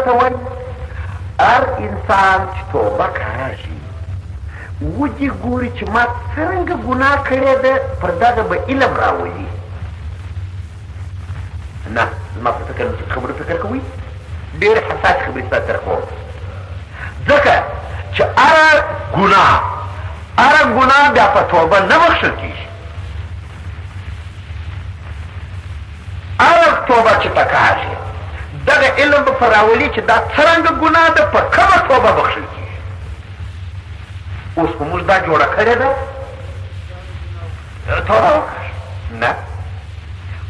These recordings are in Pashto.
څه ته وایي؟ هر انسان چې توبه کاږي ودې ګوري چې ما څرنګه ګناه کړې ده، پر دغه به علم راولي. نه زما په فکر چې خبرو فکر کوئ، ډېرې حساس خبرې ستا سره کوم، ځکه چې هره ګناه بیا په توبه نه بخښل کېږي. هره توبه چې ته کاږي دغه علم به په راولي چې دا څرنګه ګناه ده، په کومه توبه بخښل کېږي. اوس په موږ دا جوړه کړې ده توبه وکړه. نه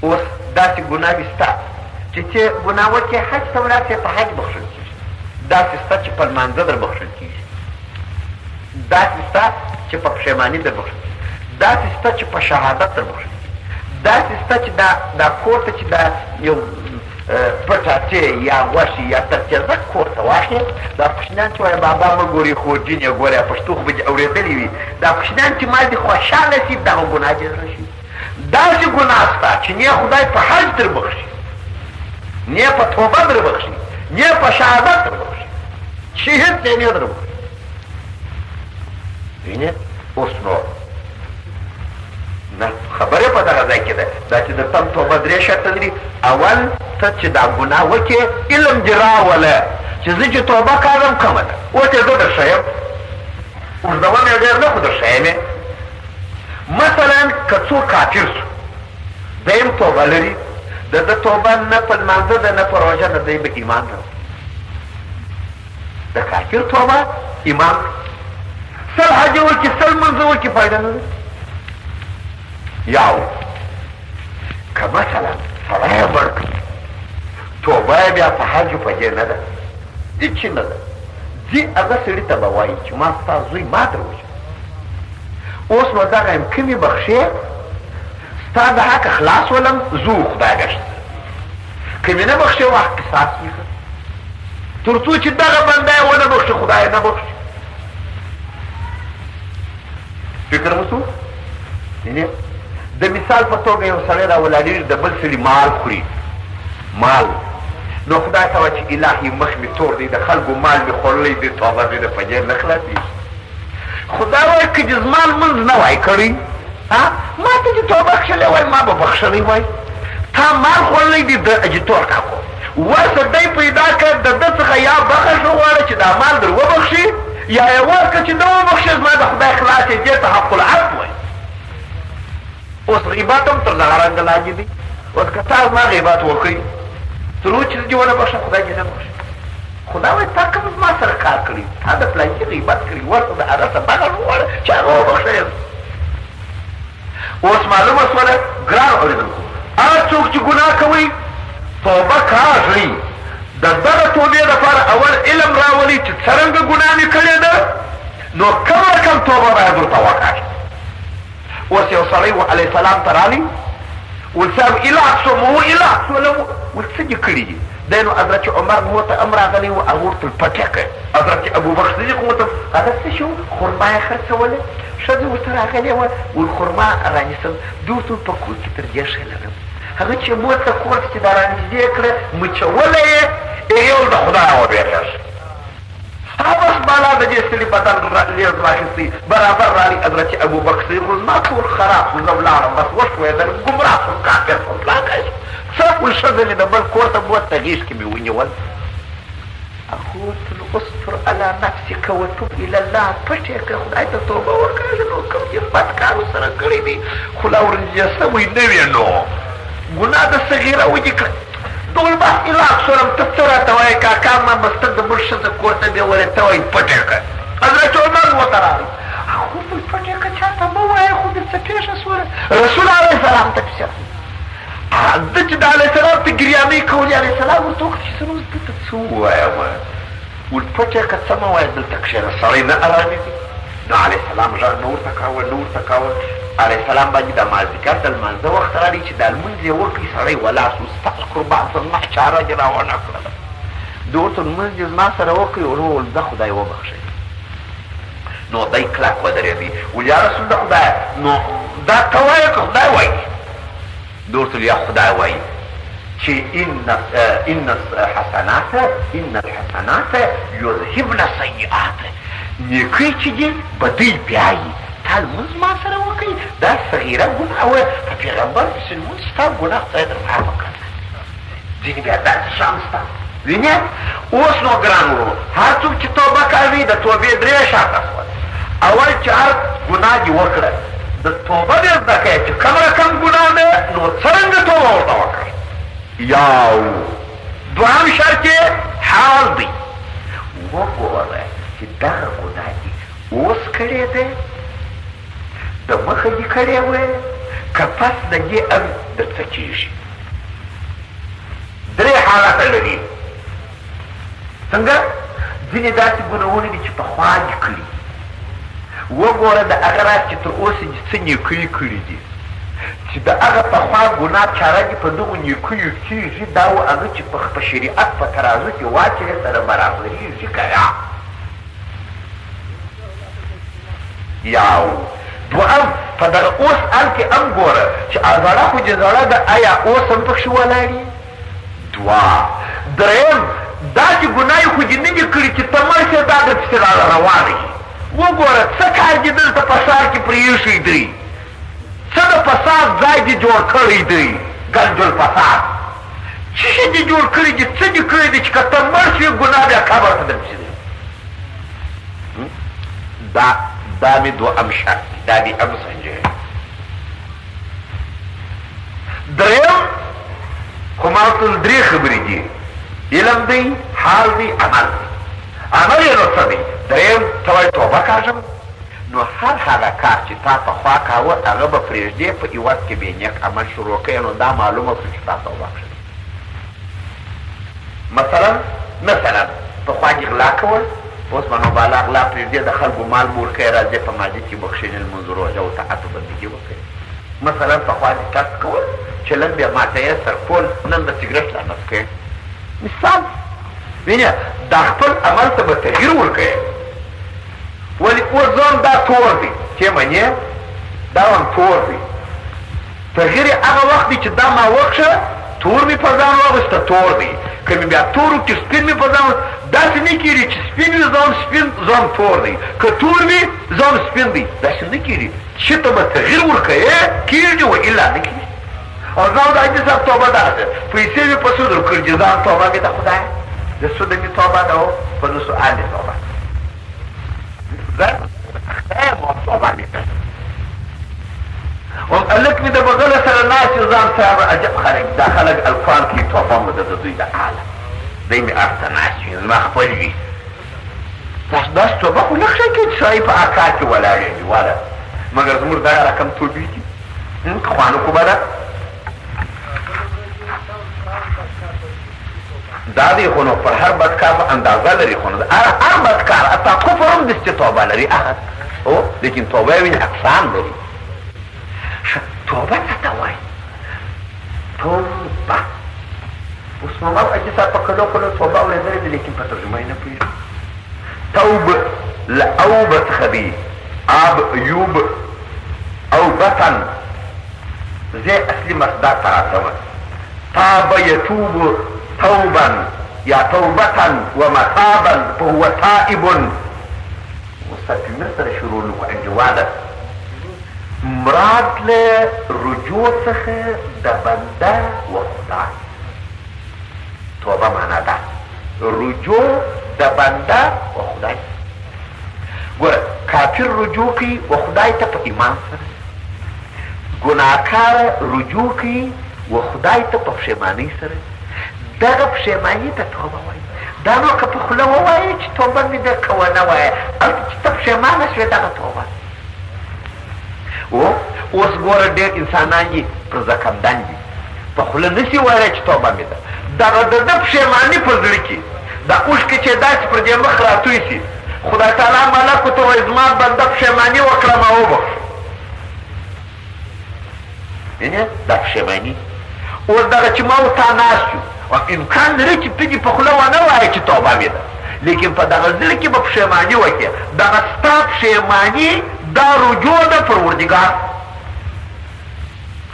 اوس داسې ګناوې شته چې ګناه وکړې حج ته ولاړ په حج بخښل کېږي، داسې شته چې په لمانځه در بخښل کېږي، داسې شته چې په پښیماني در بخښل کېږي، داسې شته چې په شهادت در بخښل کېږي، داسې شته چې دا کور ته چې دا یو پټاټې یا غوښې یا ترتیزک کور ته واخلې، دا کوچنیان چې وایي بابا مه ګورې خورجین یې ګورې، پښتو خو به دې اورېدلې وي، دا کوچنیان چې ما دې خوشحاله شي دغه ګناه دې زړه شي. داسې ګناه شته چې نه خدای په حج در بخښي، نه په توبه در بخښي، نه په شهادت در بخښي، چې هېڅ دی نه در بخښي. وینې اوس نو نه خبرې په دغه ځای کې ده دا چې د تم توبه درې شرطه لري. اول ته چې دا ګناه وکړې علم دې راوله چې زه چې توبه کاږم کومه ده، اوس یې زه در ښیم، اوږدول یې ډېر نه خو در ښیم یې. مثلا که څوک کافر شو دیم توبه لري، د ده توبه نه په لمانځه ده نه په روژه ده، دی به ایمان ده. د کافر توبه ایمان، سل حج وکړي سل منځه وکړي فایده نه ده. یاو که مثلا سړی مړ کړي توبه یې بیا په حج په دې نه ده، هېڅ نه ده، ځي هغه سړي ته به وایي چې ما ستا زوی ما در وژنه. اوس نو دغه یم که مې بخښې ستا د حق خلاص ولم زو خدای ګشت، که مې نه بخښې وخت قصاص وکړه، تر څو چې دغه بنده یې ونه بخښي خدای نه بخښي. فکر مو څه یعنې د مثال په توګه یو سړی را ولاړېږي د بل سړي مال خوري، مال نو خدای ته وایي چې الهي مخ مې تور دی، د خلکو مال مې خوړلی دی، توبه مې د فجر نه خلاصېږي. خدای وایي که چې زما لمونځ نه وای کړی ما ته چې توبه کښلی وای ما به بخښلی وای، تا مال خوړلی دی د اجتور کاکو ورته دی پیدا کړه د ده څخه یا بخښ وغواړه چې دا مال در وبخښي، یا یې ورکړه چې نه وبخښي زما د خدای خلاص یې دې ته حق العفو وایي. اوس غیبت هم تر دغه رنګه لاندې دی. اوس که تا زما غیبت وکړي تر اوس چې دې ونه بخښه خدای دې نه بخښي. خدا وایي تا کوم زما سره کار کړي، تا د پلانکي غیبت کړي، ورته د هغه څه بخښ وغواړه چې هغه وبخښی. اوس معلومه شوله ګران اورېدونکو، هغه څوک چې ګناه کوي توبه کاږي د دغه توبې دپاره اول علم راولي چې څرنګه ګناه مې کړې ده، نو کم رقم توبه باید ورته وکړي. اوس یو سړی و علیه السلام ته راغلی ول صاحب علاج شوم و علاج شولم ول څه دې کړي دي؟ دی نو حضرت عمر مو ته هم راغلی و هغه ورته پټې کړ. حضرت ابوبکر صدیق مو ته هغه څه شو خرما یې خرڅوله، ښځه ورته راغلې وه ول خرما رانیسم ده ورته په کور کې تر دې ښه لرم. هغه چې مور ته کور ته چې دا رانږدې کړه مچوله یې یو د خدایه وبېرېږي. بس بالا د دې سړي بدن لیز راخیستی برابر رالي حضرت ابوبکر صدیق زما ټول خراب شو، زه ولاړم بس وشوېدل ګمراه شوم کافر شوم پلاکی شوم. څه ول ښځه مې د بل کور ته بوته غېږ کې مې ونیول. هغه ورته نو استر علی نفسک وتوب الی الله، پټ یې کړه خدای ته توبه وکړه. نو کوم یې بد کار ورسره کړی دی خو لا ورنږدې سوی نه وې، نو ګناه د صغیره ودې کړه. ټول بس علاج شولم ته څه راته وایې کاکا ما بسته د بل ښځه کور ته مې ولې ته وایي پټ یې کړه. حضرت عمر ورته راغی خو بل پټ یې کړه چاته مه وایه خو دې څه پېښه شوله. رسول علیه السلام ته پسې ده چې د علیه السلام ته ګریانۍ کولې علیه السلام ورته وکړه چې زه اوس دلته څه ووایم ول پټ یې کړه څه مه وایه دلته کښېنه سړی نه ارامېږي. نو علیه السلام غږ نه ورته کاوه نه ورته کاوه. علیه السلام باندې د مازدیګر د لمانځه وخت راغی چې دا لمونځ یې وکړي سړی ولاړ شو ستاسو قربان زما چاره دې را ونه کړله. ده ورته لمونځ دې زما سره وکړي ورو وویل ده خدای وبخښئ. نو دی کلک ودرېدی ویل یا رسول د خدایه نو دا ته وایې که خدای وایي؟ ده ورته ویل یا خدای وایي چې ان الحسنات یذهبن السیئات، نیکۍ چې دي بدۍ بیایي. تا لمونځ ما سره وکړي، دا صغیره ګناه وه، په پیغمبر پسې لمونځ ستا ګناه خدای در معافه کړه. ځینې بیا داسې شیان شته وینې. اوس نو ګران ورو، هر څوک چې توبه کوي د توبې درې شرطه شول. اول چې هر ګناه دې وکړه د توبه دې زده کوې چې کوم رقم ګناه ده نو څرنګه توبه ورته وکړه. یو دوهم شرط یې حال دی، وګوره چې دغه ګناه دې اوس کړی دی، د مخه دې کړی وی، که پس د دې هم درڅه کېږي. درې حالته لري. څنګه؟ ځینې داسې ګناهونه دي چې پخوا دې کړي. وګوره د هغه راز چې تر اوسه دې څه نیکۍ کړي دي چې د هغه پخوا ګناه چاره دې په دغو نیکیو کېږي، دا و هغه چې په شریعت په ترازو کې واچوې سره برابرېږي که یا. یو دوهم په دغه اوس حال کې هم ګوره چې زړه خو چې زړه ده، آیا اوس هم پکښې ولاړي؟ دوه درېیم دا چې ګناه خو دې نه دي کړي چې ته مړ شې، دا درپسې روانه وي. وګوره څه کار دې دلته په ښار کې پرې ایښی دی، څه د فساد ځای دې جوړ کړی دی، ګنج الفساد. څه شي دې جوړ کړي دي، څه دې کړی دی چې که ته مړ شې ګناه بیا قبر ته درپسې دی. دا مې دوهم شرط دی، دا دې هم سنجوي. درېیم خو ما ورته درې خبرې دي، علم دی، حال دی، عمل دی. عمل یې نو څه دی؟ درېیم ته وایي توبه کاږم، نو هر هغه کار چې تا پخوا کاوه هغه به پرېږدې، په عوض کې بې نیک عمل شروع کوې، نو دا معلومه کړو چې تا توبه کړې. مثلا پخوا دې غلا کول، اوس به نو بالا غلا پرېږدې، د خلکو مال مور کوې، راځې په ماضي کې بخښنې لمونځ روژه او طاعت و بندګي وکړې. مثلا پخوا دې ټک کول، چلن بیا ماته یې سرپول، نن د سګرټ لعنت کوې. مثال وینه دا خپل عمل ته به تغییر ورکوې. ولې اوس ځان دا تور دی چې منې دا هم تور دی. تغییر یې هغه وخت دی چې دا ما وکښه، تور مې په ځان واغوسته، تور دی. که مې بیا تور وکړي سپین مې په ځان، داسې نه کېږي چې سپین وي ځان سپین ځان تور دی، که تور وي ځان سپین دی، داسې نه کېږي. چې ته به تغییر ورکوې کېږي، و الا نه کېږي. او ځان د حاجي صاحب توبه دغه ده، پیسې مې په سود ورکړي، ځان توبه مې ده خدایه، د سود مې توبه ده، په د سؤال مې توبه توبه مې ده. هلک مې د بغله سره ناست یو، ځان صاحب عجب خلک، دا خلک الفان کې توبه مو ده د دوی د حاله، دی مې ارته ناست وي، زما خپل وي. داسې توبه خو نه ښه کوي چې سړی په اکار کې ولاړ وي واله، مګر زموږ دغه رقم توبې دي خوانو کو به ده. دا دی خو نو پر هر بدکار په اندازه لري، خو نو هر بدکار حتی کفر هم داسې توبه لري هو، لیکن توبه یې وینې اقسام لري. توبه څه ته وایي؟ توبه اوس محمد حاجي صاحب په کلو توبه اورېدلې ده، لیکن په ترجمه یې نه پوهېږم. توبه له اوبه څخه دی، آب یوب اوبتن، زه اصلي مصدر ته راځم. تاب یتوب توبا یا توبة ومتابا فهو تائب. مستقیمه سره شروع نکو انجواده مراد له رجوع څخه د بنده و خدای. توبه معنا ده رجوع د بنده و خدای. ګوره کافر رجوع کوي و خدای ته په ایمان سره، ګناهکار رجوع کوي و خدای ته په پښیمانۍ سره. دغه پښیماني ته توبه وایي. دا نو که په خوله ووایې چې توبه مې ده، که ونه وایې هلته چې ته پښیمانه شوې دغه توبه. اوس ګوره ډېر انسانان دي پرزکندن دي، په خوله نشي ویلی چې توبه مې ده، دغه د ده پښیماني په زړه کې دا اوښکې چې داسې پر دې مخ راتوی شي، خدای تعالی ملکو ته وایي زما بنده پښیماني وکړه ما وبخښه. یعنې دا پښیماني. اوس دغه چې ما ورته ناست یو، امکان لري چې ته دې په خوله ونه وایې چې توبه مې ده، لیکن په دغه زړه کې به پښیماني وکړې. دغه ستا پښیماني دا رجوع ده پروردګار.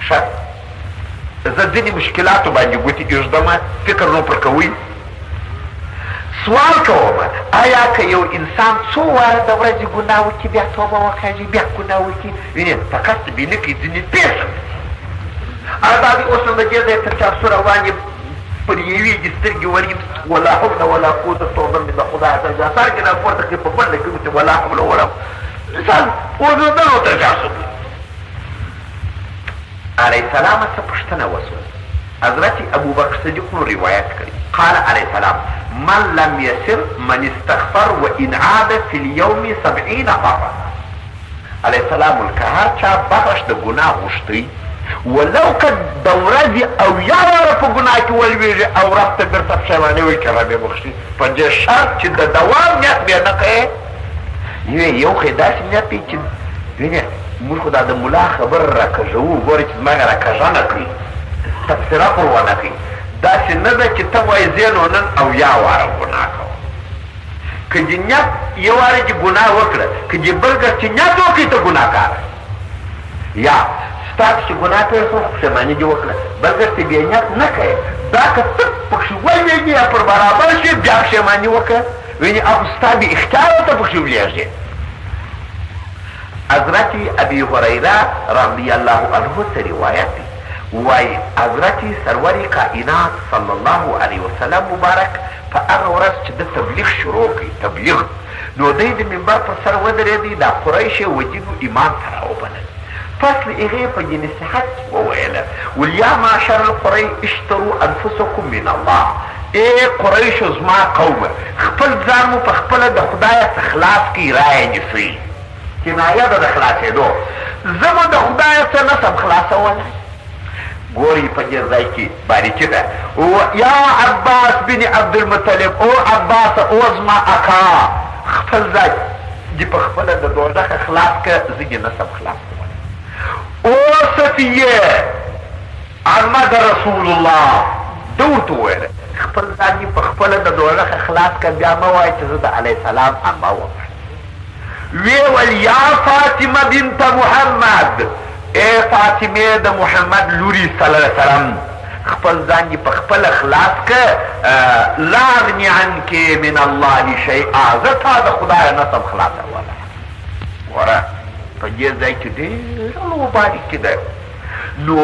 ښه د زه ځینې مشکلاتو باندې ګوتې ایږدمه فکر نو پر کوئ سوال کوم آیا که یو انسان څو واره د ورځې ګناه وکړي بیا توبه وکړي بیا ګناه وکړي وینې فقط بینه کې ځینې پېښه دا دې اوس نو د دې ځای تر چا څو روان یې پر یوې دې سترګې وریم ولا حول ولا قوة توبه مې د خدای ته دا سر کې نه پورته کړي په منډه کې چې ولا حول ولا مثال اوس نو دغه تر چا څو علیه السلام څه پوښتنه وسوه حضرت ابو بکر صدیق نو روایت کړي قال علیه السلام من لم يسر من استغفر وان عاد في اليوم 70 مرة علیه السلام که هر چا بخش د ګناه غوښتی ولو که د ورځې او یا واره په ګناه کې ولوېږي او رب ته بېرته پښیماني وایي که رب یې بخښي په دې شرط چې د دوام نیت بیا نه کوې یو خو یې داسې نیت دی چې وینې موږ خو دا د ملا خبر راکږوو ګورې چې زما را کږه نه کړي تبصره پر ونه کړي داسې نه ده چې ته وایې زه نو نن او یا واره ګناه کوم که دې نیت یو واره چې ګناه وکړه که دې بل ګر چې نیت وکړي ته ګناهکاره یا ستاسو چې ګناه کوې خو پښیماني دې وکړه بل ګر چې بیا نیت نه کوې دا که ته پکښې ولوېږي یا پر برابر شي بیا پښیماني وکړه وینې او ستا بې اختیاره ته پکښې ولېږې حضرت ابي هريره رضی الله عنه ته روایت دی وای حضرت سرور کائنات صلی الله علیه وسلم مبارک په هغه ورځ چې د تبلیغ شروع کړي تبلیغ نو دی د منبر پر سر ودرېدی دا قریش وجیبو ایمان ته راوبلل فصل هغې په دې نصیحت وویله ولیا معشر القری اشتروا انفسکم من الله ای قریشو زما قومه خپل ځان مو په خپله د خدایه څه خلاص کړي رایه نیسئ کنایه ده د خلاصېدو زه مو د خدایه څه نسم خلاصولی ګوري په دې ځای کې باریکي ده یا عباس بن عبدالمطلب او عباس او زما اکا خپل ځای دې په خپله د دوزخه خلاص که زه یې نسم خلاص کولی او صفیه عمه د رسول الله ده ورته وویله خپل ځان یې په خپله د دوزخه خلاص که بیا مه وایه چې زه د علیه السلام عمه وم ویول یا فاطمه بنت محمد اے فاطمه د محمد لوري صلی الله علیه وسلم خپل ځان یې په خپله خلاص که لا اغني عنک من الله شیئا زه تا د خدایه نسم خلاصولی وره په دې ځای کې ډېره مبارکي ده نو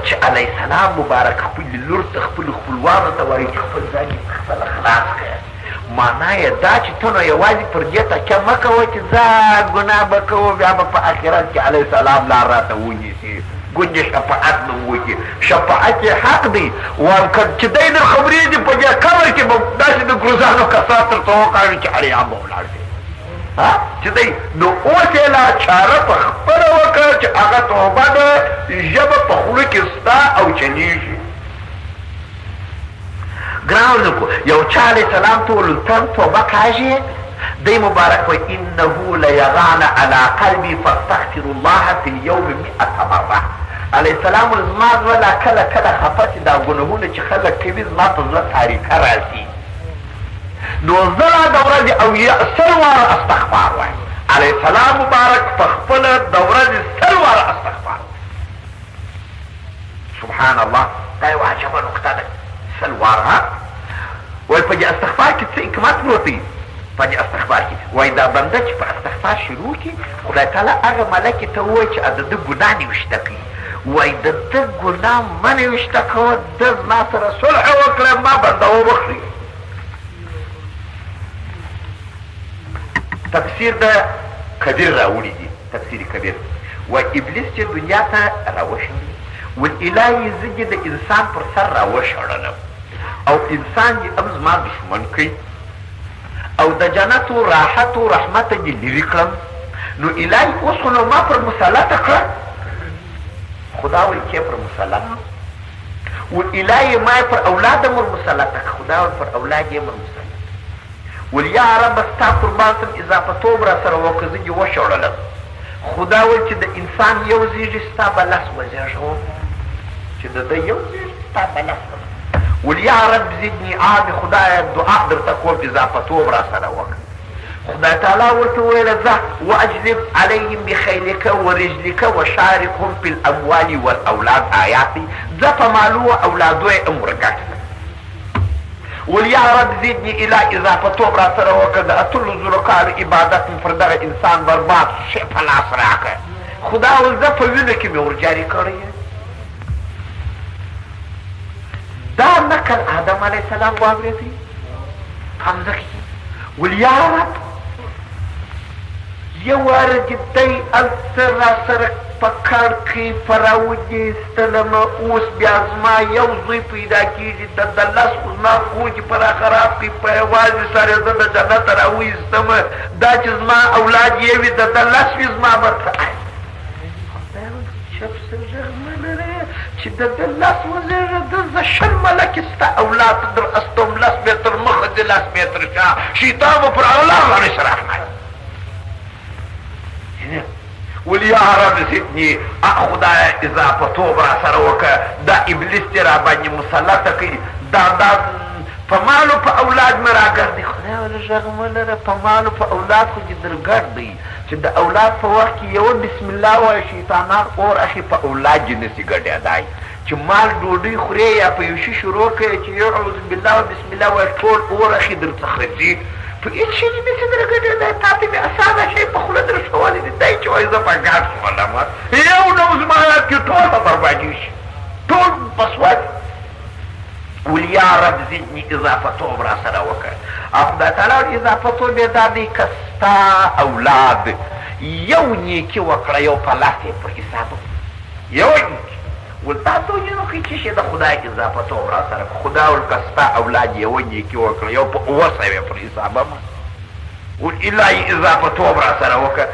چې علیه السلام مبارک خپلې لور ته خپلو خپلوانو ته وایي چې خپل ځان یې په خپله خلاص کړه معنا یې دا چې ته نو یوازې پر دې تکیه مه کوه چې زه ګناه به کوو بیا به په آخرت کې علیه السلام لار راته ونیسي ګوندې شفاعت به وکړي شفاعت یې حق دی چې دی در خبرېږي په دې قبر کې به داسې د ګروزانو کسات درته وکاږي چې اړیان به ولاړ دی چې دی نو اوس یې لا چاره په خپله وکړه چې هغه توبه ده ژبه په خوله کې ستا او چلیږي ګرانو یو چا علیه السلام ته ولتم توبه کاږي دی مبارک وی انه لیغان علی قلبی فاستغفر الله فی اليوم 100 مره علیه السلام زما زړه لا کله کله خفه چې دا ګناهونه چې خلک کوي زما په زړه تاریکه راځي نو زه لا د ورځې او 100 واره استغفار وایم علیه السلام مبارک په خپله د ورځې 100 واره استغفار سبحان الله دا یو عجبه نکته ده 100 واره وایي په دې استغفار کې څه حکمت پروت دی په دې استغفار کې وایي دا بنده چې په استغفار شروع کړي خدای تعالی هغه ملکې ته ووایي چې د ده ګناه نیوشته کړي وایي د ده ګناه مه نیوشته کوه ده زما سره صلح وکړه ما بنده وبخښي تفسیر د کبیر راوړي دي تفسیر کبیر وایي ابلیس چې دنیا ته راوشړي والالهي زه د انسان پر سر راوشړلم او انسان یې هم زما دشمن کوي او د جنت و راحت و رحمت یې لرې کړم نو الهي اوس خو نو ما پر مسلطه کړه خدا وایي چې پر مسلطه و الهي ما یې پر اولادم ور مسلطه کړه خدا وایي پر اولاد یې ور مسلطه ول یا رب ستا قربان سم اضافتوب را سره وکړه زه یې وشړلم خدا وایي چې د انسان یو زیږي ستا به لس وزېږوم چې د ده یو زیږي ستا به لس ول یا رب زدنی آب خدای دعا درته کوم اضافتوب را سره وکړه خدای تعالی ورته وویله ځه واجلب علیهم بخیلک ورجلک وشارکهم فی الاموال والاولاد آیات دی ځه په مالو و اولادو یې هم ورګټ ولیا رب زدني الى اضافتوب را سره وکړه د اتلو زرو کالو عبادت مې پر دغه انسان برباد شي په لاس راکړه خدا ویل زه په وینو کې مې ورجاري کړی دا نقل آدم علیه السلام واورېدی همزه کې ولیا رب یو واره چې دی هلته را سره په کار کې په راوجېستلمه اوس بیا زما یو زوی پیدا کېږي د لس خو زما خوږي په را خراب کړي په یوازې سره زه د جنته راوایستمه دا چې زما اولاد یې وي د لس وي زما به چپ څه غږ مه لرې چې د لس وزېږه د زه شل ملکې ستا اولاد در استوم لس متر مخه دې لس متر شا شیطان به پر اولاد باندې شراخنی ولیا رب زدني خدای اضافتوب را سره وکړه دا ابلیس دې را باندې مسلطه کوي دا په مالو په اولاد مې راګرځي خدای ویله غږ مه لره په مالو په اولاد خو دې در ګډ دی چې د اولاد په وخت کې یوه بسم الله وایه شیطانان اور اخي په اولاد دې نسي ګډېدای چې مال ډوډۍ خورې یا په یو شي شروع کوې چې یعوذ بالله و بسم الله وایه ټول اور اخي در څخه ځي په هېڅ شي دې نسي در ګډېدی تا ته مې اسانه شی په خوله در ښولی دی دی چې وایي زه په ګډ شولم یو ډول زما حیات کې ټول به بربادي شي ټول مسود ولیا رب زدني اضافتوب را سره وکړه او خدای تعالی اضافتوب یې دا دی که ستا اولاد یو نیکي وکړه یو په لاس یې پر حساب یو نیکي ول تا ته ویل نو چې شي د خدای اضافتوب را سره خدا ول که ستا اولاد یو نیکي وکړه یو په اوه سوه یې پر حسابه ول الهي اضافتوب را سره وکړه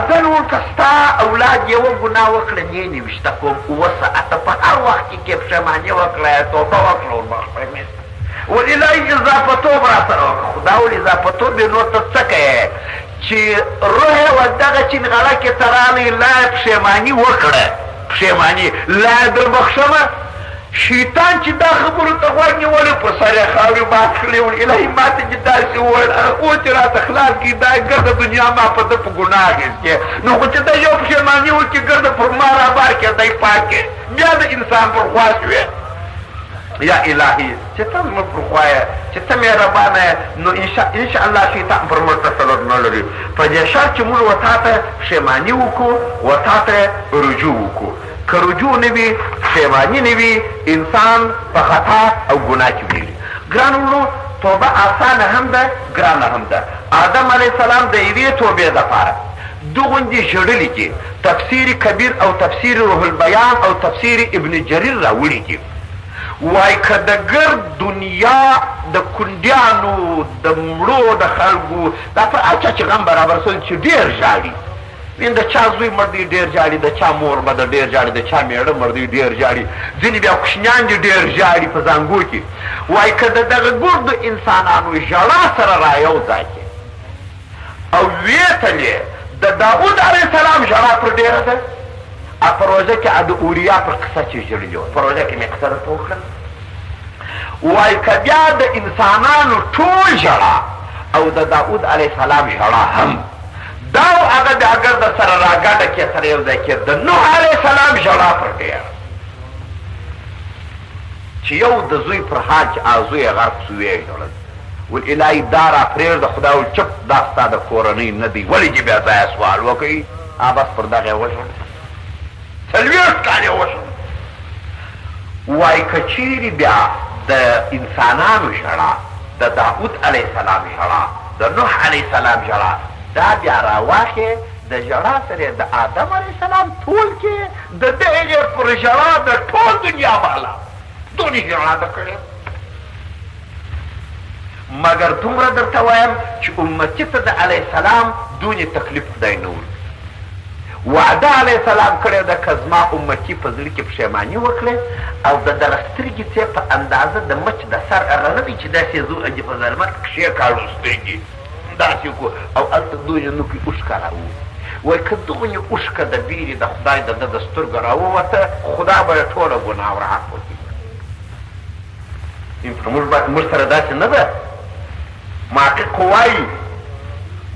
ځل ول که ستا اولاد یوه ګناه وکړه نه نوشته کوم اوه ساعته په هر وخت کې پښیماني وکړه توبه وکړه وربخښه ول الهي اضافتوب را سره وکړه خدا ول اضافتوب یې نور ته څه کوې چې روح یې ور دغه چینغله کې ته راغلی لا یې پښیماني وکړه پښیماني لا یې در بخښمه شیطان چې دا خبرو ته غوږ نیولی په سر یې خاورې باد کړې ول الهي ما ته چې داسې وویل او چې راته خلاص کړي دا ګرده دنیا ما په ده په ګناه اخیستې نو خو چې دی یو پښیماني وکړي ګرده پر ما رابار کړې دی پاک کړې بیا د انسان پر خوا شوې یا الهي چې ته زموږ پر خوا یې چې ته مهربانه یې نو انشاءالله شیطان پر موږ تسلط نه لري په دې شرط چې موږ وتا ته پښیماني وکړو وتا ته رجوع وکړو که رجوع نه وي پښیماني نه وي انسان په خطا او ګناه کې ویلي ګران ورونو توبه اسانه هم ده ګرانه هم ده آدم علیه السلام د یوې توبې دپاره دغوندې ژړلي دي تفسیر کبیر او تفسیر روح البیان او تفسیر ابن جریر راوړي دي وای که د ګرد دنیا د کونډیانو د مړو د خلکو دا په هر چا چې غم برابر سول چې ډېر ژاړي وین د چا زوی مړ دی ډېر ژاړي د چا مور به د ډېر ژاړي د چا میړه مړ دی ډېر ژاړي ځینې بیا کوچنیان دي ډېر ژاړي په زانګو کې وای که د دغه ګردو انسانانو ژړا سره را یو ځای کې او ویتلې د داود علیه السلام ژړا پر ډېره ده په روژه کې د اوریا پر قصه چې ژړلي وه په روژه کې مې قصه درته وکړل وای که بیا د انسانانو ټول ژړا او د داود علیه السلام ژړا هم دا هغه د اگر د سره راګډه کې سره یو ځای کې د نوح علیه السلام ژړا پر ډېره چې یو د زوی پر حال چې زوی یې غرق سو ویې ژړل ول الهي دا را پرېږده خدای ویل چپ دا ستا د کورنۍ نه دی ولې چې بیا ځایه سوال وکړي بس پر دغه یې وژړل 40 کاله وشو وای که چیرې بیا د انسانانو ژړا د داود علیه السلام ژړا د نوح علیه السلام ژړا دا بیا راواخې د ژړا سره د آدم علیه السلام ټول کې د دغې پر ژړا د ټول دنیا بالا دونې ژړا ده کړې مګر دومره درته وایم چې امتي ته د علیه السلام دونې تکلیف خدای نه ورکړي وعده علیه السلام کړی ده که زما امتي په زړه کې پښیماني وکړې او د دغه سترګې څې په اندازه د مچ د سر هغه نه دی چې داسې زو اجي په ظلمت کښې کاړو سترګې داسې وکړو او هلته دونې نوکې اوښکه راووت وایي که دغونې اوښکه د بیرې د خدای د ده د سترګو راووته خدا به یې ټوله ګناه ورعفو کړي موږ سره داسې نه ده محقق وایي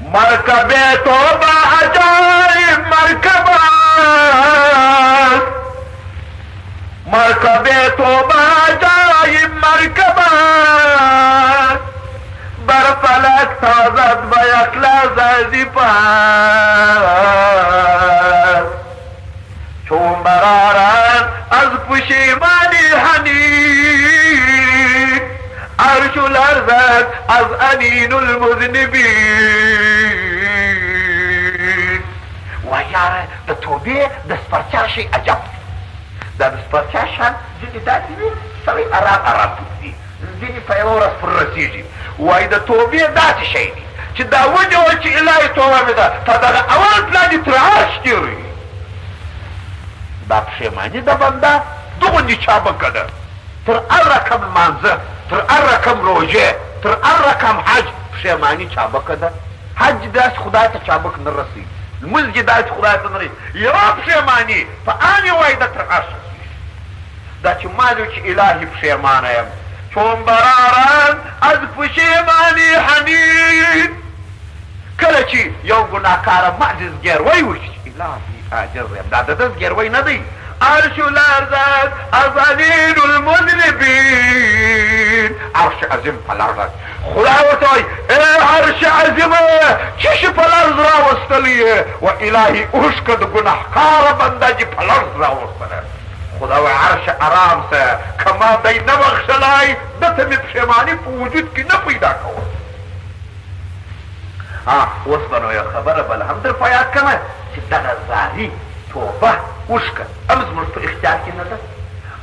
مرکب توبه عجایب مرکب است، مرکب توبه عجایب مرکب است، بر فلک تازد به یک لحظه پس، چون برارند از پشیمانی حنین، عرش لرزد از انین المذنبین. وای یاره د توبې د سپرچا شی عجب دی. دا د سپرچا شان ځینې داسې وي سړی ارام ارام پوځي، ځینې په یوه ورځ پر رسېږي. وایي د توبې داسې شی دی چې دا وجه چې الهي توبه مې ده تر دغه اول پلا دې تر عرش تېروي. دا پښیماني د بنده دغوندې چابکه ده. تر هر رقم لمانځه، تر هر رقم روژې، تر هر رقم حج پښیماني چابکه ده. حج داسې خدای ته چابک نه رسوي، لمونځ کې داسې خدای ته نه رسي. یوه پښیماني په آن وایي ده تر عرش رسېږي. دا چې ما دی چې الهي پښیمانه یم، چون برارند از پشیمانی حنین. کله چې یو ګناهکاره مغز ګیروی وشي الهي عاجز یم، دا د ده ګیروی نه دی. عرش لرزد از انین المذنبین، عرش عظیم په لرزد. خدای ورته وایي ای عرش عظیمه چی شي په لرز راوستلی یې؟ و الهي اوښکه د ګناهکاره بنده چې په لرز راوستلی. خدا وی عرش آرام سے کما دی نه بخشلای دته مې پښیماني په وجود کې نه پیدا کوم. اوس به نو یو خبره بله هم در په یاد کړمه چې دغه زاري توبه اوښکه هم زموږ په اختیار کې نه ده.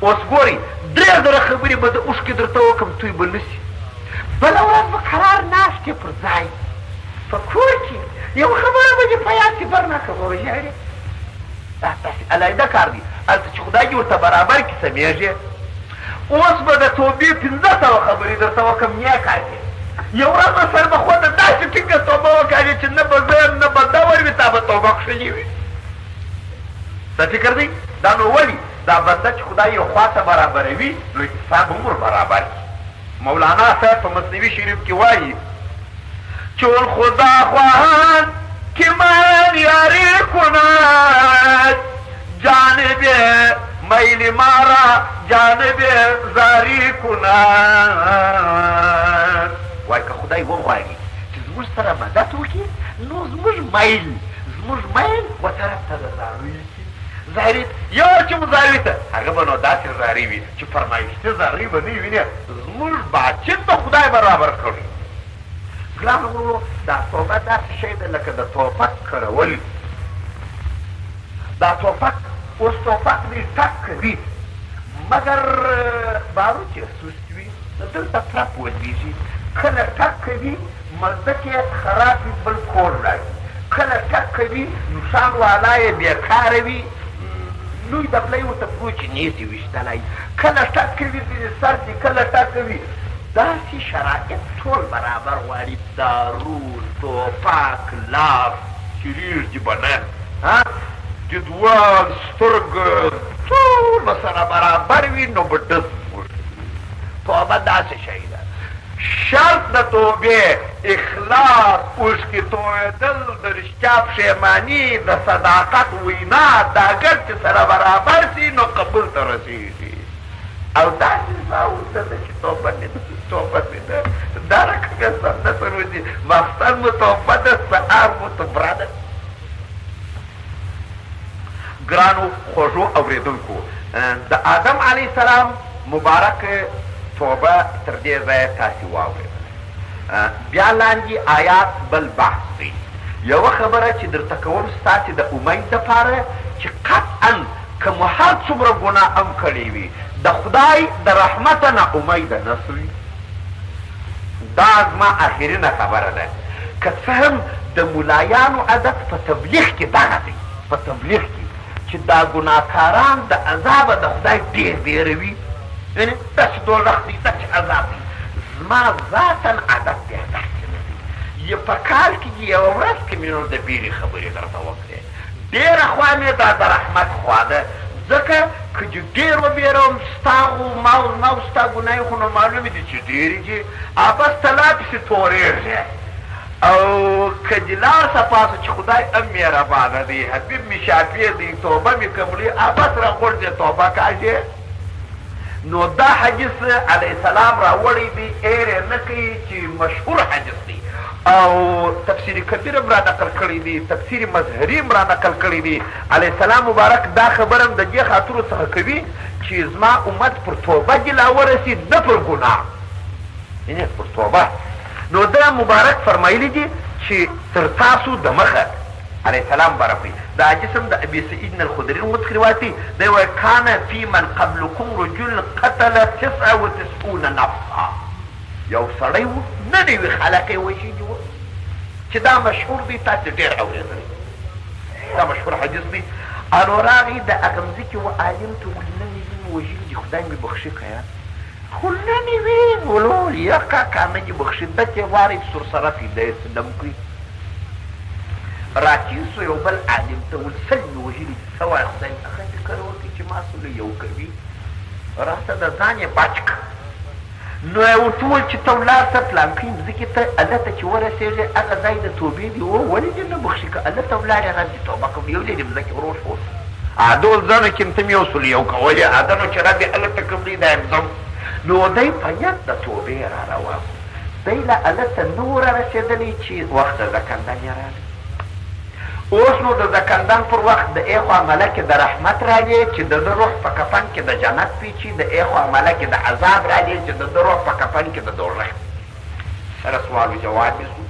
اوس ګورئ 3000 خبرې به د اوښکې درته وکړم توی به نه شي. بله ورځ به قرار ناستې پر ځای په کور کې یو خبره به دې په یاد کې برناکه به وژاړې. داسې علاحده کار دی هلته چې خدای دې ورته برابر کړي سمیږي. اوس به د توبې 1500 خبرې درته وکړم نیکه. یو ورځ به سر به خو د داسې ټینګه توبه وکړې چې نه به زه یم نه به دور وي تا به توبه کښلې وي. څه فکر دی؟ دا نو ولې دا بنده چې خدای یو خوا ته برابروي نو اقتصاد هم ور برابر کړي. مولانا صاحب په مثنوي شریف کې وایي چون خدا خواهد که من یاری کند جانب میل ما را جانب زاری کند. وای که خدای وغواړي چې زموږ سره مدد وکړي نو زموږ میل و طرف ته د زاروي کړي. زاري یو چې مزاروي ته هغه به نو داسې زاري وي چې فرمایشتي زاري به نه وي نه زموږ باچن به خدای برابر کړي. ګرانو وروڼو دا توبه داسې شی ده لکه د توپک کړول. دا توپک اوس توپک دی ټک کوي مګر بارود چې سست وي دلته پرپ ودرېږي. کله ټک کوي مزدک یې خراب وي بل کور راځي، کله ټک کوي نوشان والا یې بېکاره وي لوی دبلی ورته پوچې نیسي ویشتلی، کله ټک کوي سر دي کله ټک کوي. داسې شرایط ټول برابر غواړي. دارو توپک لاف چریږ دي بنن ددوال سترګه ټول به سره برابر وي نو به ډز توبه داسې شی ده. شرط د توبې اخلاص اوښکې تویدل د رښتیا پښیماني د صداقت وینا دا ګډ چې سره برابر سي نو قبول ته رسېږي. او داسې ورته ده چې توبه مې ده توبه مې ده دا رقم یې سنت روزي مقصد مو توبه ده سهار مو تبره ده. ګرانو خوږو اورېدونکو د آدم علیه السلام مبارک توبه تر دې ځایه تاسې واورېدله. بیا لاندې آیات بل بحث دی. یوه خبره چې درته کوم ستاسې د امید دپاره چې قطعا که مو هر څومره ګناه هم کړې وي د خدای د رحمته نه امیده نه سوي. دا زما اخرینه خبره ده. که څه هم د ملایانو عادت په تبلیغ کې دغه دی، په تبلیغ کې چې دا ګناهکاران د عذابه د خدای ډېر ډېروي، یعنې داسې دوزخ دی داسې عذاب دی. زما ذاتا عادت دی داسې نه دی. یې په کال کې یوه ورځ کې مې نو د بیرې خبرې درته وکړې. ډېره خوا مې دا د رحمت خوا ده ځکه که چې ډېر وبېروم ستا خو ما ستا ګناهې خو نو معلومې دي چې ډېرې چې ابس ته لا پسې تورېږې. او کجلاسه پاسو چې خدای ام مهربانه دی حبیب می شافی دی توبه می قبلی ابس را غورځې توبه کاږي نو دا حدیث علیه السلام راوړی دی ایرې نه کوي چې مشهور حدیث دی او تفسیر کبیر هم را نقل کړی دی تفسیر مظهری هم را نقل کړی دی علیه السلام مبارک دا خبر هم د دې خاطرو څخه کوي چې زما امت پر توبه دې لا ورسېد نه پر ګناه یعنې پر توبه نو دا مبارک فرمایلی دي چې تر تاسو د مخه علیه السلام برپی دا جسم د ابي سعید الخدري المدخل واتی دی وایي کان فی من قبلکم رجل قتل 99 نفسا یو سړی و نه نوي خلق یې وژلي وو چې دا مشهور دی تاسې ډېر اورېدلی دا مشهور حدیث دی نو راغی د هغه مځکې و عالم ته ولې نه مې ځینې وژلي دي خدای مې بخښي که یا خو نه مې وې ولول یا کاکا نه دې بخښي ده چې غواړئ سور سرف یې دی څه دم کړي راټین سو یو بل عالم ته ول سل مې وژلي دي څه وایه خدای مې هغه فکر وکړي چې ما سله یو کوي راته د ځان یې بچ کړه نو یې ورته وویل چې ته ولاړ شه پلانکۍ مځکې ته هلته چې ورسېږې هغه ځای د توبې دی ولې دې نه بخښي که هلته ولاړې هغه دې توبه کوم یو لرې مځکې ورور شو ډول ځانه کې ته مې یو سل یو کولې اده نو چې رب یې هلته کوم دی دا یم ځم نو دی په ید د توبې را روان دی له هلته نه و رارسېدلی چې وخت د زکندن یې راغی اوس نو د زکندن پر وخت د ایخوا ملکې د رحمت راځي چې د ده روح په کفن کې د جنت پیچي د ایخوا ملکې د عذاب راځي چې د ده روح په کفن کې د دوزخ سره سوال و جواب یې شو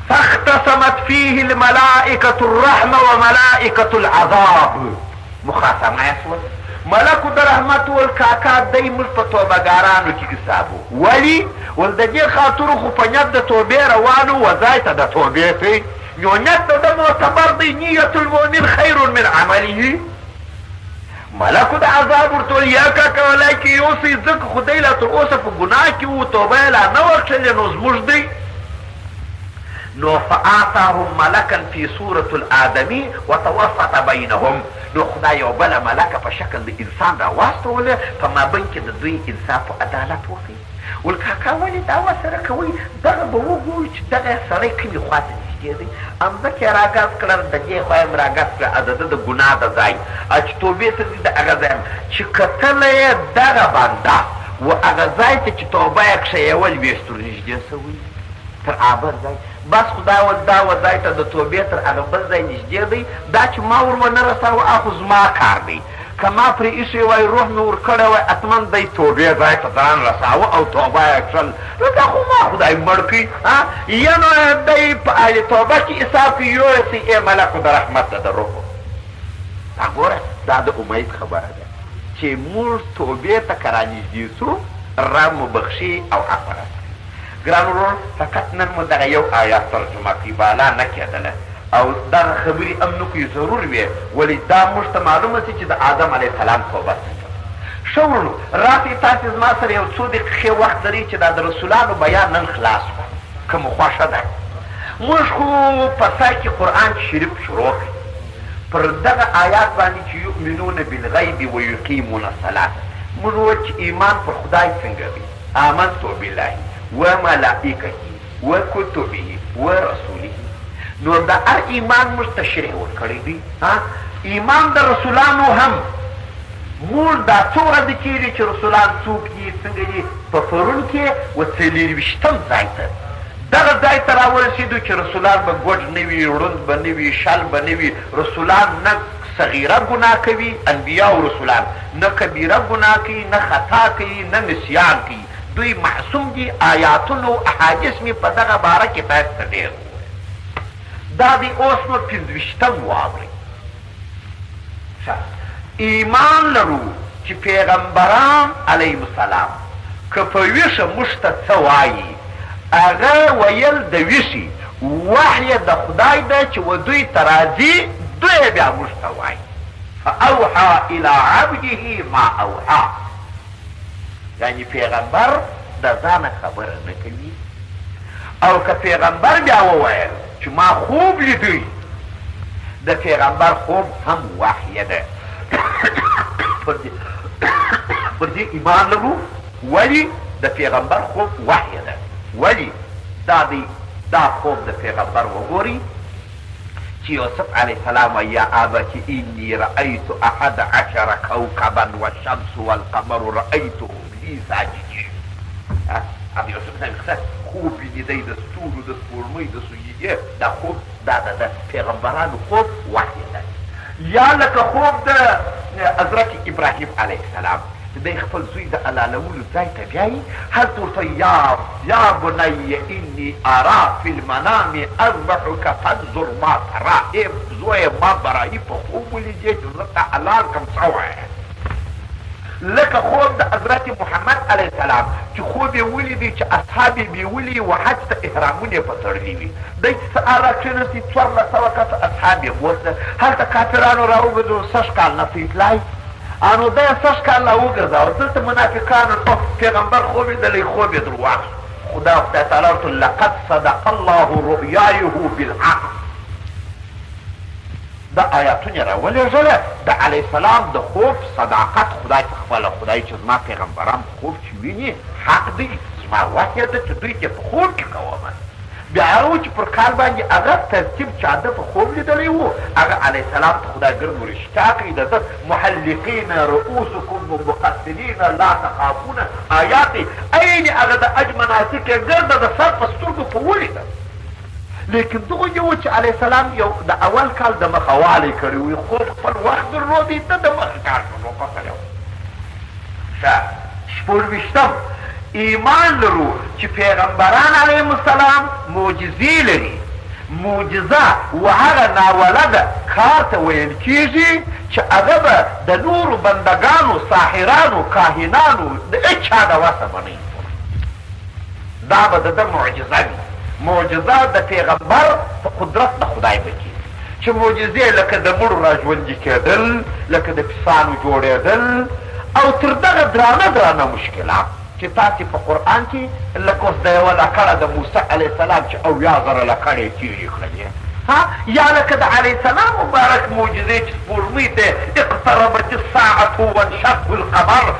فاختصمت فيه الملائکة الرحمة وملائکة العذاب مخاصمه یې شول ملکو د رحمت ول کاکا دی موږ په توبهګارانو کې حساب ولي ول د دې خاطرو خو په نیت د توبې روانو و ځای ته د توبې تی نو نیت د ده معتبر دی نیت المؤمن خیر من عمله ملکو د عذاب ورته ویل یا کاکا ولی کې اوسئ ځکه خو دی لا تر اوسه په ګناه کې و توبه یې لا نه ورکړلې نو زموږ دی نو فآتاهم ملکا فی صورة الآدمی وتوسط بینهم نو خدای یو بله ملکه په شکل د انسان راواستوله په مابین کې د دوی انصاف او عدالت وکړي ول کاکا ولې دا ورسره کوئ دغه به وګورو چې دغه سړی کومې خواته نږدې دی همځکه یې راګز کړل د دې خوا یې راګز کړه د ده د ګناه د ځای چې توبې ته ځي د هغه ځای چې کتله یې دغه بنده و هغه ځای ته چې توبه یې کښیول ویشت ورنږدې شوی تر هغه ځای بس خدای ول دا و ځای ته د توبې تر هغه بل ځای نږدې دی دا چې ما ور ونه رساوه هغه زما کار دی که ما پرې ایښی وای روح مې ورکړی وای حتما دی توبې ځای ته ځان رساوه او توبه یې کړل نو دا خو ما خدای مړ کړي یا نو دی په اهل توبه کې حساب کې یوسئ ای ملکو د رحمت د روحو دا ګوره دا د امید خبره ده چې موږ توبې ته که رانږدې سو رب مو بخښي او عفو راکړي ګران ورور فقط نن مو دغه یو آیات ترجمه کړي بالا نه کېدله او دغه خبرې هم نه کوي ضرور وې ولې دا موږ ته معلومه سي چې د آدم علیه السلام توبه څنګه ښه ورونو راسئ تاسې زما سره یو څو دقیقې وخت لرئ چې دا د رسولانو بیان نن خلاص کړو که مو خوښه ده موږ خو په سا کې قرآن شریف شروع کړي پر دغه آیات باندې چې یؤمنون بالغیب ویقیمون الصلاة موږ وویل چې ایمان پر خدای څنګه دی آمنتو بالله وملائکته وکتبه ورسوله نو د هر ایمان موږ تشریح ورکړی دی ایمان د رسولانو هم موږ دا څو ورځې کېږي چې رسولان څوک دي څنګه دي په پرون کې و څلېرویشتم ځای ته دغه ځای ته راورسېدو چې رسولان به ګوډ نه وي ړوند به نه وي شل به نه وي رسولان نه صغیره ګناه کوي انبیا او رسولان نه کبیره ګناه کوي نه خطا کوي نه نسیان کوي دوی معصوم دي آیاتونو احادیث مې په دغه باره کې تاسو ته ډېر دا دی اوس نو پنځویشتم واورئ ایمان لرو چې پیغمبران علیهم السلام که په ویښه موږ ته څه وایي هغه ویل د ویښې وحی د خدای ده چې و دوی ته راځي دوی بیا موږ ته وایي فاوحى الى عبده ما اوحى یعنی پیغمبر د ځانه خبره نه کوي او که پیغمبر بیا وویل چې ما خوب لیدی د پیغمبر خوب هم وحی ده پر دې ایمان لرو ولی د پیغمبر خوب وحی ده ولی دا خوب د پیغمبر وګوري چې یوسف علیه السلام یا ابت انی رأیت 11 کوکبا والشمس والقمر رأیتهم لی ساجدین. اب یوسف څنګه خوب ویني دی د ستورو د سپوږمۍ د سجدې دا خوب دا د پیغمبرانو خوب وحی ده. یا لکه خوب د حضرت ابراهیم علیه السلام دی خپل زوی د علالولو ځای ته بیایي هلته ورته یا بنی انی ارا فی المنام اذبحک فانظر ما ترا. ای زویه ما برایي په خوب ولیدې چې زه ته حلال کړم څه وایه. لکه خوب د حضرت محمد علیه السلام چې خوب یې ولیدی چې اصحاب یې بیولي و حج ته احرامونه یې په تړلي وي. دی چې سهار راکښېنستي 1400 کسه اصحاب یې بوتله هلته کافرانو راوګرځو سږ کال نه تلای انو دا سږ کال لا وګرځاوه دلته منافقانو پیغمبر خوب لیدلی خوب یې درواغ. خدای تعالی ورته لقد صدق الله رؤیایه بالحق. دا آیاتونه راولېږله د علیه السلام د خوب صداقت خدای په خپله خدای چې زما پیغمبران خوب چې ویني حق دی زما وحی ده چې دوی ته په خوب کې کومه. بیا هغه چې پر کال باندې هغه ترتیب چا ده په خوب لیدلی و هغه علیه السلام ته خدای ګرد ورشتا کوي د ده محلقین رؤوسکم مقصرین لا تخافون آیات عین هغه د حج مناسک یې ګرده د سر په سترګو په ولیده. لیکن دغه یو چې علیه السلام یو د اول کال د مخه والی کړی وي خوب خپل وخت درلودی ته د مخه کار کړو پسلی و. شپږویشتم ایمان لرو چې پیغمبران علیهم السلام معجزې لري. معجزه و هغه ناولده کار ته ویل کېږي چې هغه به د نورو بندګانو ساحرانو کاهنانو د هېچا د وسه به نه دا به د ده معجزه وي. معجزه د پیغمبر په قدرت د خدای به کېږي چې معجزې لکه د مړو را ژوندي کېدل لکه د پسانو جوړېدل او تر دغه درانه مشکلات چې تاسې په قرآن کې لکه اوس د یوه لکړه د موسی علیه السلام چې 80,000 لکړې تېرې کړلې یا لکه د علیه السلام مبارک معجزې چې سپوږمۍ ته اقتربت الساعة وانشق القمر